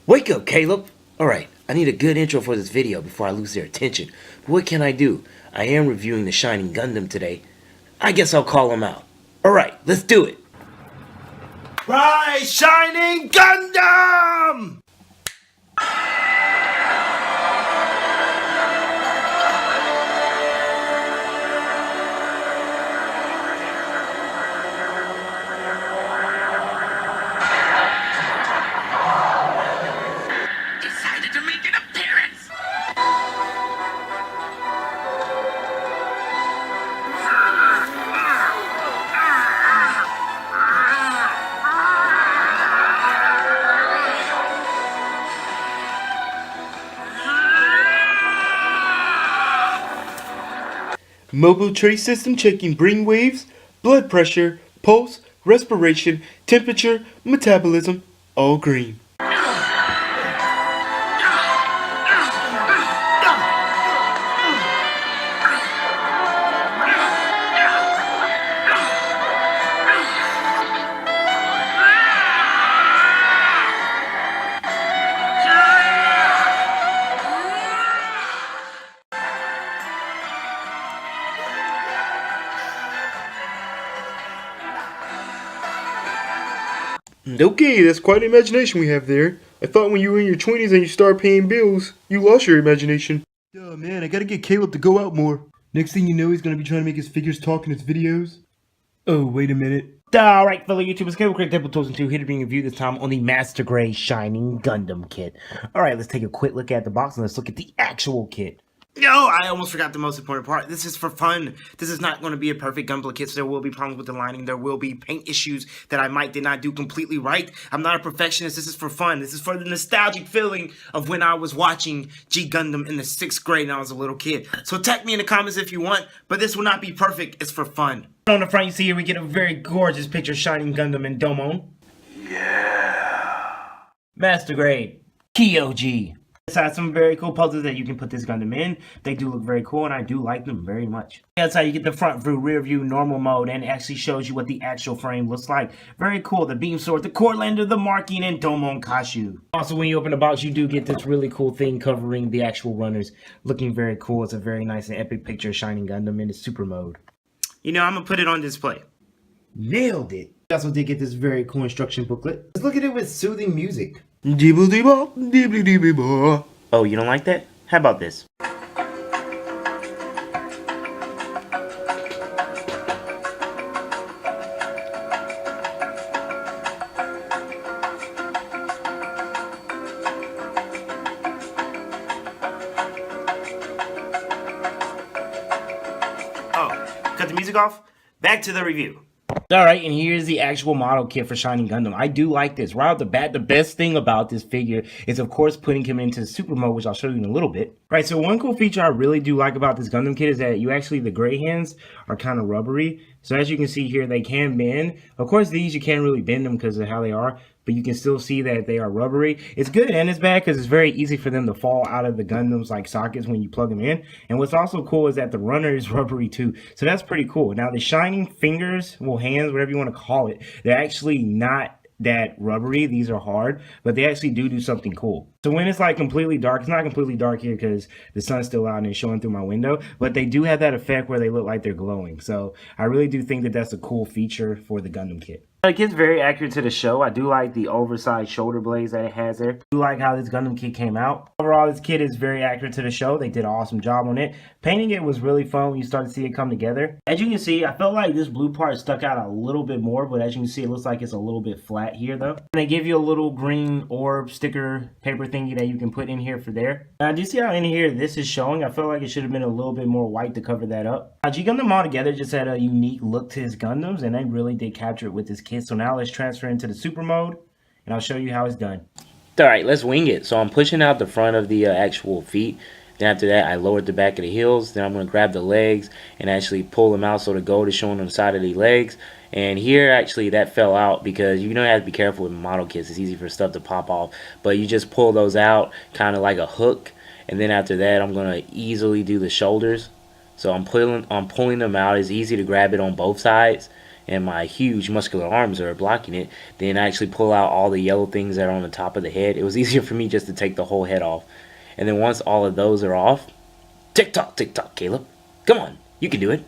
Wake up, Caleb! Alright, I need a good intro for this video before I lose their attention. But what can I do? I am reviewing the Shining Gundam today. I guess I'll call him out. Alright, let's do it! Rise, Shining Gundam! Decided to make an appearance. Mobile trace system checking brain waves, blood pressure, pulse, respiration, temperature, metabolism, all green. Okay, that's quite an imagination we have there. I thought when you were in your 20s and you started paying bills, you lost your imagination. Oh man, I gotta get Caleb to go out more. Next thing you know, he's gonna be trying to make his figures talk in his videos. Oh, wait a minute. Alright, fellow YouTubers, Caleb Craig Temple 2002 here to bring a review this time on the Master Grade Shining Gundam kit. Alright, let's take a quick look at the box and let's look at the actual kit. No, I almost forgot the most important part. This is for fun. This is not going to be a perfect gunpla kit, so there will be problems with the lining. There will be paint issues that I did not do completely right. I'm not a perfectionist. This is for fun. This is for the nostalgic feeling of when I was watching G Gundam in the 6th grade and I was a little kid. So tag me in the comments if you want, but this will not be perfect. It's for fun. On the front, you see here we get a very gorgeous picture of Shining Gundam and Domon. Yeah. Master Grade Kyōji. This has some very cool puzzles that you can put this Gundam in. They do look very cool, and I do like them very much. That's how you get the front view, rear view, normal mode, and it actually shows you what the actual frame looks like. Very cool. The beam sword, the core lander, the marking, and Domon Kashu. Also, when you open the box, you do get this really cool thing covering the actual runners. Looking very cool. It's a very nice and epic picture of Shining Gundam in its super mode. You know, I'm going to put it on display. Nailed it. You also did get this very cool instruction booklet. Let's look at it with soothing music. Oh, you don't like that? How about this? Oh, cut the music off. Back to the review. Alright, and here's the actual model kit for Shining Gundam. I do like this. Right off the bat, the best thing about this figure is, of course, putting him into super mode, which I'll show you in a little bit. Right, so one cool feature I really do like about this Gundam kit is that the gray hands are kind of rubbery. So as you can see here, they can bend. Of course, these you can't really bend them because of how they are, but you can still see that they are rubbery. It's good and it's bad because it's very easy for them to fall out of the Gundam's like sockets when you plug them in. And what's also cool is that the runner is rubbery too. So that's pretty cool. Now the shining fingers, well, hands, whatever you want to call it, they're actually not that rubbery. These are hard, but they actually do something cool. So when it's like completely dark, it's not completely dark here because the sun's still out and it's showing through my window, but they do have that effect where they look like they're glowing. So I really do think that that's a cool feature for the Gundam kit. It gets very accurate to the show. I do like the oversized shoulder blades that it has there. I do like how this Gundam kit came out. Overall, this kit is very accurate to the show. They did an awesome job on it. Painting it was really fun when you start to see it come together. As you can see, I felt like this blue part stuck out a little bit more, but as you can see, it looks like it's a little bit flat here though. And they give you a little green orb sticker paper thingy that you can put in here for there. Now, do you see how in here this is showing? I felt like it should have been a little bit more white to cover that up. Now, G Gundam altogether just had a unique look to his Gundams, and they really did capture it with this kit. So now let's transfer into the super mode, and I'll show you how it's done. Alright, let's wing it. So I'm pushing out the front of the actual feet. Then after that, I lowered the back of the heels. Then I'm going to grab the legs and actually pull them out so the gold is showing on the side of the legs. And here, actually, that fell out because you have to be careful with model kits. It's easy for stuff to pop off. But you just pull those out kind of like a hook. And then after that, I'm going to easily do the shoulders. So I'm pulling them out. It's easy to grab it on both sides. and my huge muscular arms are blocking it, then I actually pull out all the yellow things that are on the top of the head. It was easier for me just to take the whole head off. And then once all of those are off, tick tock, Caleb. Come on, you can do it.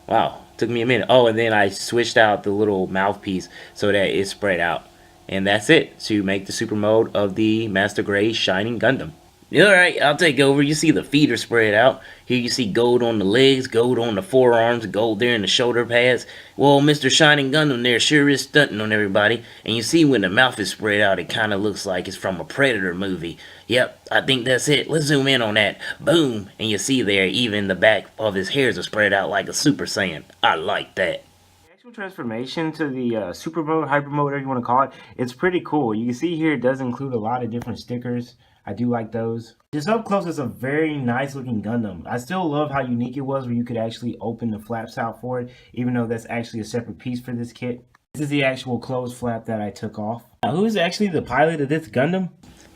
Wow, took me a minute. Oh, and then I switched out the little mouthpiece so that it's spread out. And that's it to make the super mode of the Master Grade Shining Gundam. Alright, I'll take over. You see the feet are spread out. Here you see gold on the legs, gold on the forearms, gold there in the shoulder pads. Well, Mr. Shining Gundam there sure is stunting on everybody. And you see when the mouth is spread out, it kind of looks like it's from a Predator movie. Yep, I think that's it. Let's zoom in on that. Boom! And you see there, even the back of his hairs are spread out like a Super Saiyan. I like that. The actual transformation to the super mode, hyper mode, whatever you want to call it, it's pretty cool. You can see here it does include a lot of different stickers. I do like those. Just up close, it's a very nice looking Gundam. I still love how unique it was where you could actually open the flaps out for it, even though that's actually a separate piece for this kit. This is the actual closed flap that I took off. Now, who's actually the pilot of this Gundam?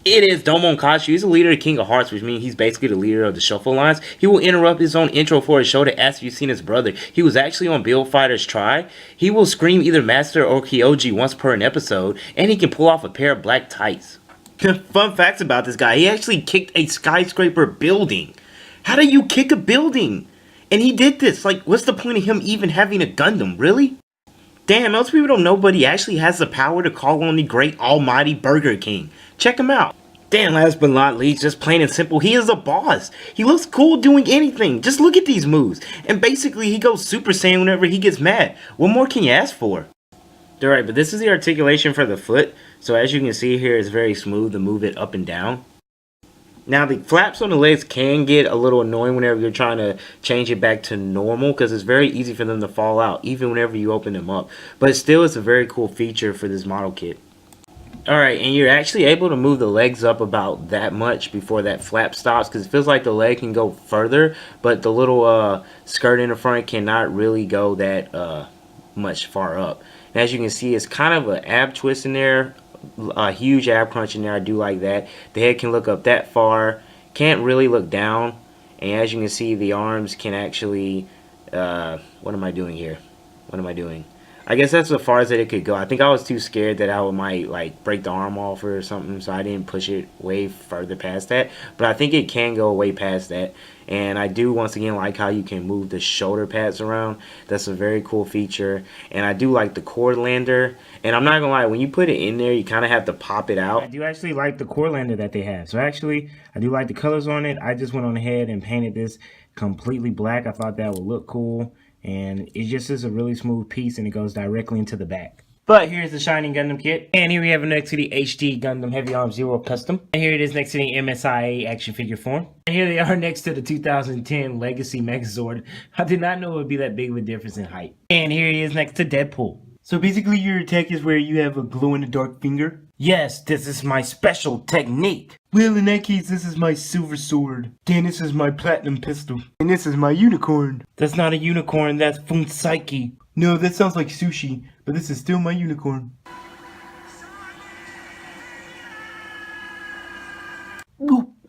It is Domon Kashi. He's the leader of King of Hearts, which means he's basically the leader of the Shuffle Lines. He will interrupt his own intro for his show to ask if you've seen his brother. He was actually on Build Fighters Try. He will scream either Master or Kyoji once per an episode, and he can pull off a pair of black tights. Fun facts about this guy, he actually kicked a skyscraper building. How do you kick a building? And he did this. Like, what's the point of him even having a Gundam, really? Damn, most people don't know, but he actually has the power to call on the great almighty Burger King. Check him out. Damn, last but not least, just plain and simple, he is a boss. He looks cool doing anything. Just look at these moves. And basically, he goes Super Saiyan whenever he gets mad. What more can you ask for? Alright, but this is the articulation for the foot. So as you can see here, it's very smooth to move it up and down. Now the flaps on the legs can get a little annoying whenever you're trying to change it back to normal, because it's very easy for them to fall out even whenever you open them up. But still, it's a very cool feature for this model kit. Alright, and you're actually able to move the legs up about that much before that flap stops, because it feels like the leg can go further, but the little skirt in the front cannot really go that much far up. And as you can see, it's kind of an ab twist in there, a huge ab crunch in there. I do like that. The head can look up that far, can't really look down, and as you can see, the arms can actually, what am I doing here? What am I doing? I guess that's as far as that it could go. I think I was too scared that I might like break the arm off or something, so I didn't push it way further past that. But I think it can go way past that. And I do once again like how you can move the shoulder pads around. That's a very cool feature. And I do like the cord lander. And I'm not gonna lie, when you put it in there, you kind of have to pop it out. I do actually like the cord lander that they have. So actually, I do like the colors on it. I just went on ahead and painted this completely black. I thought that would look cool. And it just is a really smooth piece, and it goes directly into the back. But here's the Shining Gundam kit. And here we have it next to the HD Gundam Heavy Arm Zero Custom. And here it is next to the MSIA action figure form. And here they are next to the 2010 Legacy Megazord. I did not know it would be that big of a difference in height. And here he is next to Deadpool. So basically your attack is where you have a glow-in-the-dark finger? Yes, this is my special technique. Well, in that case, this is my silver sword. Then this is my platinum pistol. And this is my unicorn. That's not a unicorn, that's Funsaiki. No, that sounds like sushi, but this is still my unicorn.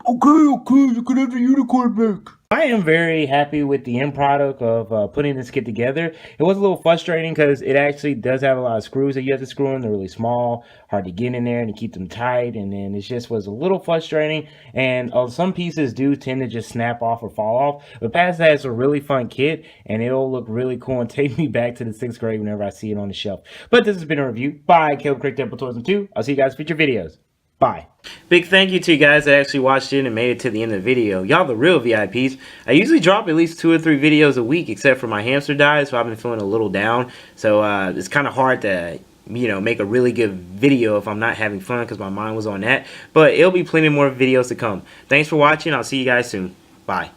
Okay, you can have the unicorn back. I am very happy with the end product of putting this kit together. It was a little frustrating because it actually does have a lot of screws that you have to screw in. They're really small, hard to get in there and to keep them tight. And then it just was a little frustrating. And some pieces do tend to just snap off or fall off. But past that, it's a really fun kit. And it'll look really cool and take me back to the 6th grade whenever I see it on the shelf. But this has been a review by Caleb Crick Temple Tourism 2. I'll see you guys in future videos. Bye. Big thank you to you guys that actually watched it and made it to the end of the video. Y'all the real VIPs. I usually drop at least 2 or 3 videos a week, except for my hamster died, so I've been feeling a little down. So it's kind of hard to, you know, make a really good video if I'm not having fun, because my mind was on that. But it'll be plenty more videos to come. Thanks for watching. I'll see you guys soon. Bye.